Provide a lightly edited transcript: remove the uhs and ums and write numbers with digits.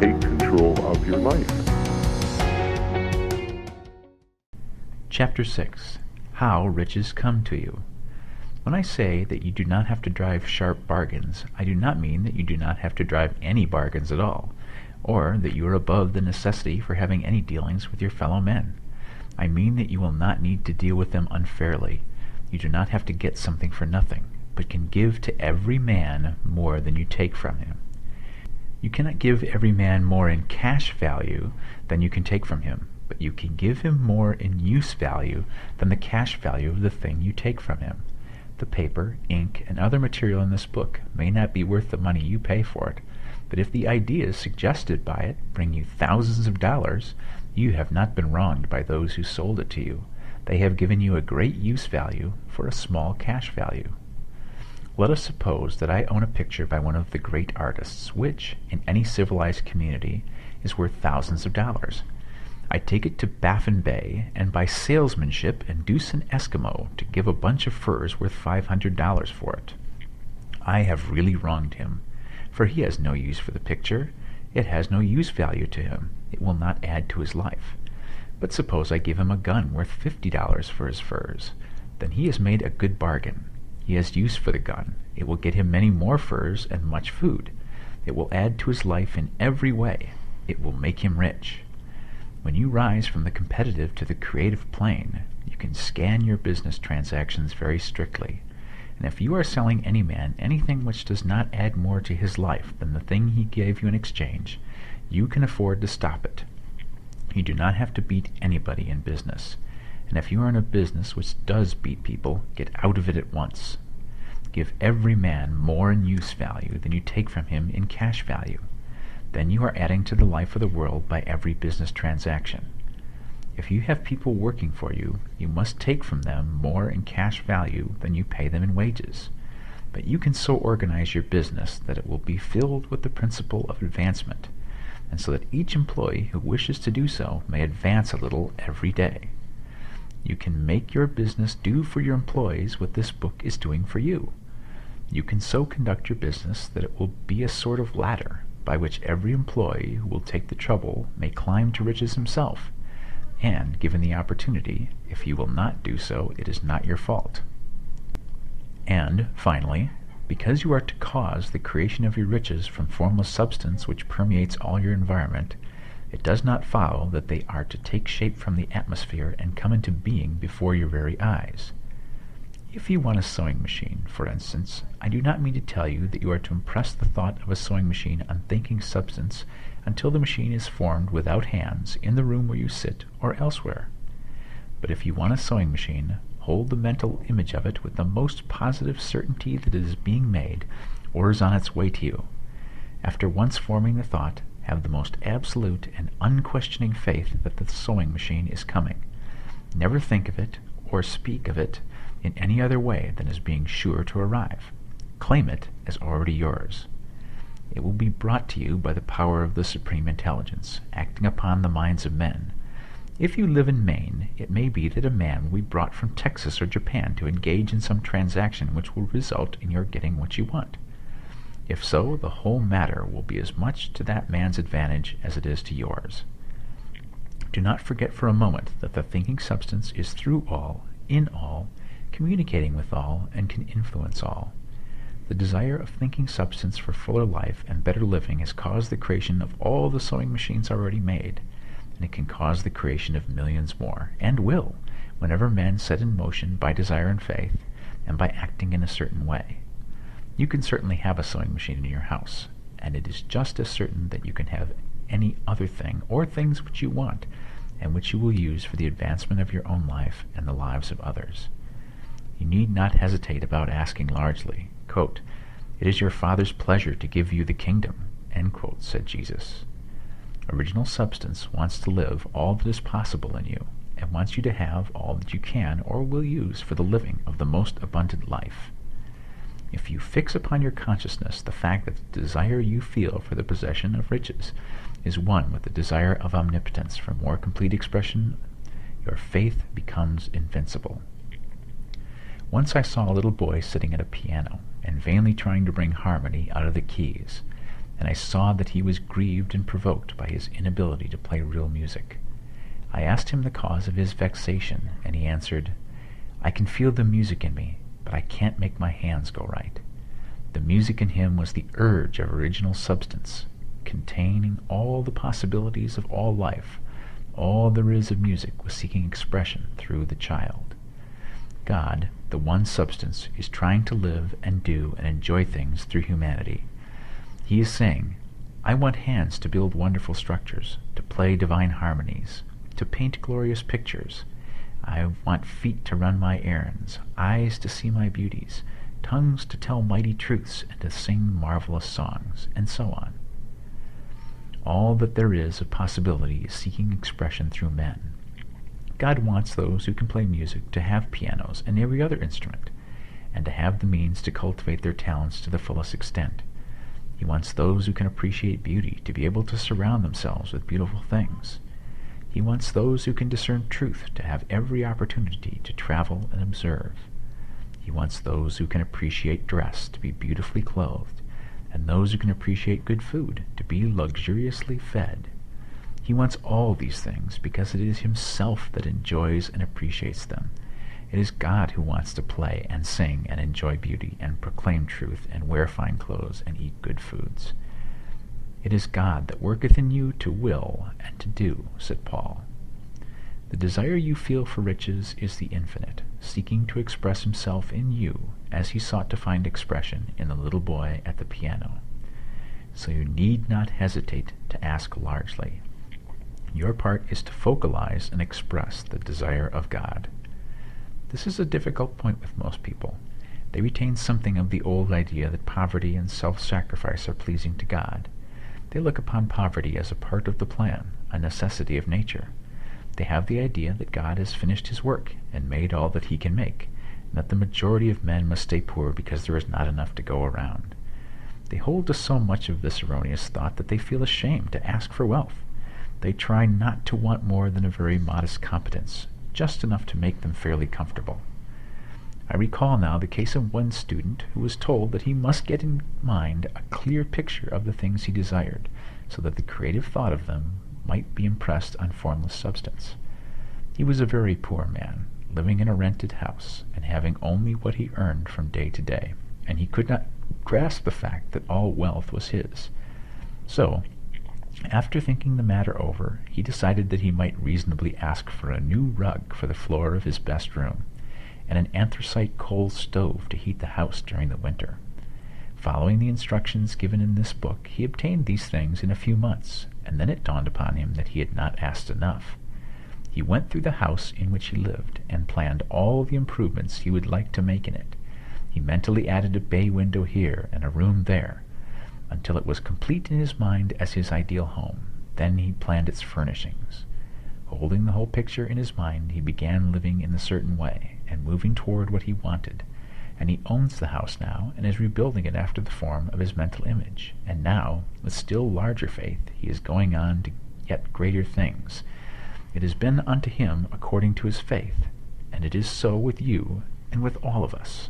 take control of your life. Chapter 6. How Riches Come to You. When I say that you do not have to drive sharp bargains, I do not mean that you do not have to drive any bargains at all, or that you are above the necessity for having any dealings with your fellow men. I mean that you will not need to deal with them unfairly. You do not have to get something for nothing, but can give to every man more than you take from him. You cannot give every man more in cash value than you can take from him, but you can give him more in use value than the cash value of the thing you take from him. The paper, ink, and other material in this book may not be worth the money you pay for it, but if the ideas suggested by it bring you thousands of dollars, you have not been wronged by those who sold it to you. They have given you a great use value for a small cash value. Let us suppose that I own a picture by one of the great artists, which, in any civilized community, is worth thousands of dollars. I take it to Baffin Bay, and by salesmanship induce an Eskimo to give a bunch of furs worth $500 for it. I have really wronged him, for he has no use for the picture. It has no use value to him. It will not add to his life. But suppose I give him a gun worth $50 for his furs. Then he has made a good bargain. He has use for the gun. It will get him many more furs and much food. It will add to his life in every way. It will make him rich. When you rise from the competitive to the creative plane, you can scan your business transactions very strictly. And if you are selling any man anything which does not add more to his life than the thing he gave you in exchange, you can afford to stop it. You do not have to beat anybody in business. And if you are in a business which does beat people, get out of it at once. Give every man more in use value than you take from him in cash value. Then you are adding to the life of the world by every business transaction. If you have people working for you, you must take from them more in cash value than you pay them in wages. But you can so organize your business that it will be filled with the principle of advancement, and so that each employee who wishes to do so may advance a little every day. You can make your business do for your employees what this book is doing for you. You can so conduct your business that it will be a sort of ladder by which every employee who will take the trouble may climb to riches himself, and, given the opportunity, if you will not do so, it is not your fault. And, finally, because you are to cause the creation of your riches from formless substance which permeates all your environment, it does not follow that they are to take shape from the atmosphere and come into being before your very eyes. If you want a sewing machine, for instance, I do not mean to tell you that you are to impress the thought of a sewing machine on thinking substance until the machine is formed without hands in the room where you sit or elsewhere. But if you want a sewing machine, hold the mental image of it with the most positive certainty that it is being made or is on its way to you. After once forming the thought, have the most absolute and unquestioning faith that the sewing machine is coming. Never think of it or speak of it in any other way than as being sure to arrive. Claim it as already yours. It will be brought to you by the power of the Supreme Intelligence, acting upon the minds of men. If you live in Maine, it may be that a man will be brought from Texas or Japan to engage in some transaction which will result in your getting what you want. If so, the whole matter will be as much to that man's advantage as it is to yours. Do not forget for a moment that the thinking substance is through all, in all, communicating with all, and can influence all. The desire of thinking substance for fuller life and better living has caused the creation of all the sewing machines already made, and it can cause the creation of millions more, and will, whenever men set in motion by desire and faith, and by acting in a certain way. You can certainly have a sewing machine in your house, and it is just as certain that you can have any other thing or things which you want, and which you will use for the advancement of your own life and the lives of others. You need not hesitate about asking largely. Quote, "It is your Father's pleasure to give you the kingdom," end quote, said Jesus. Original substance wants to live all that is possible in you, and wants you to have all that you can or will use for the living of the most abundant life. If you fix upon your consciousness the fact that the desire you feel for the possession of riches is one with the desire of omnipotence for more complete expression, your faith becomes invincible. Once I saw a little boy sitting at a piano and vainly trying to bring harmony out of the keys, and I saw that he was grieved and provoked by his inability to play real music. I asked him the cause of his vexation, and he answered, "I can feel the music in me, but I can't make my hands go right." The music in him was the urge of original substance, containing all the possibilities of all life. All there is of music was seeking expression through the child. God, the one substance, is trying to live and do and enjoy things through humanity. He is saying, "I want hands to build wonderful structures, to play divine harmonies, to paint glorious pictures. I want feet to run my errands, eyes to see my beauties, tongues to tell mighty truths and to sing marvelous songs," and so on. All that there is of possibility is seeking expression through men. God wants those who can play music to have pianos and every other instrument, and to have the means to cultivate their talents to the fullest extent. He wants those who can appreciate beauty to be able to surround themselves with beautiful things. He wants those who can discern truth to have every opportunity to travel and observe. He wants those who can appreciate dress to be beautifully clothed, and those who can appreciate good food to be luxuriously fed. He wants all these things because it is himself that enjoys and appreciates them. It is God who wants to play and sing and enjoy beauty and proclaim truth and wear fine clothes and eat good foods. It is God that worketh in you to will and to do, said Paul. The desire you feel for riches is the infinite, seeking to express himself in you as he sought to find expression in the little boy at the piano. So you need not hesitate to ask largely. Your part is to focalize and express the desire of God. This is a difficult point with most people. They retain something of the old idea that poverty and self-sacrifice are pleasing to God. They look upon poverty as a part of the plan, a necessity of nature. They have the idea that God has finished his work and made all that he can make, and that the majority of men must stay poor because there is not enough to go around. They hold to so much of this erroneous thought that they feel ashamed to ask for wealth. They try not to want more than a very modest competence, just enough to make them fairly comfortable. I recall now the case of one student who was told that he must get in mind a clear picture of the things he desired, so that the creative thought of them might be impressed on formless substance. He was a very poor man, living in a rented house, and having only what he earned from day to day, and he could not grasp the fact that all wealth was his. So, after thinking the matter over, he decided that he might reasonably ask for a new rug for the floor of his best room, and an anthracite coal stove to heat the house during the winter. Following the instructions given in this book, he obtained these things in a few months, and then it dawned upon him that he had not asked enough. He went through the house in which he lived, and planned all the improvements he would like to make in it. He mentally added a bay window here and a room there, until it was complete in his mind as his ideal home. Then he planned its furnishings. Holding the whole picture in his mind, he began living in a certain way, and moving toward what he wanted. And he owns the house now, and is rebuilding it after the form of his mental image. And now, with still larger faith, he is going on to yet greater things. It has been unto him according to his faith, and it is so with you and with all of us.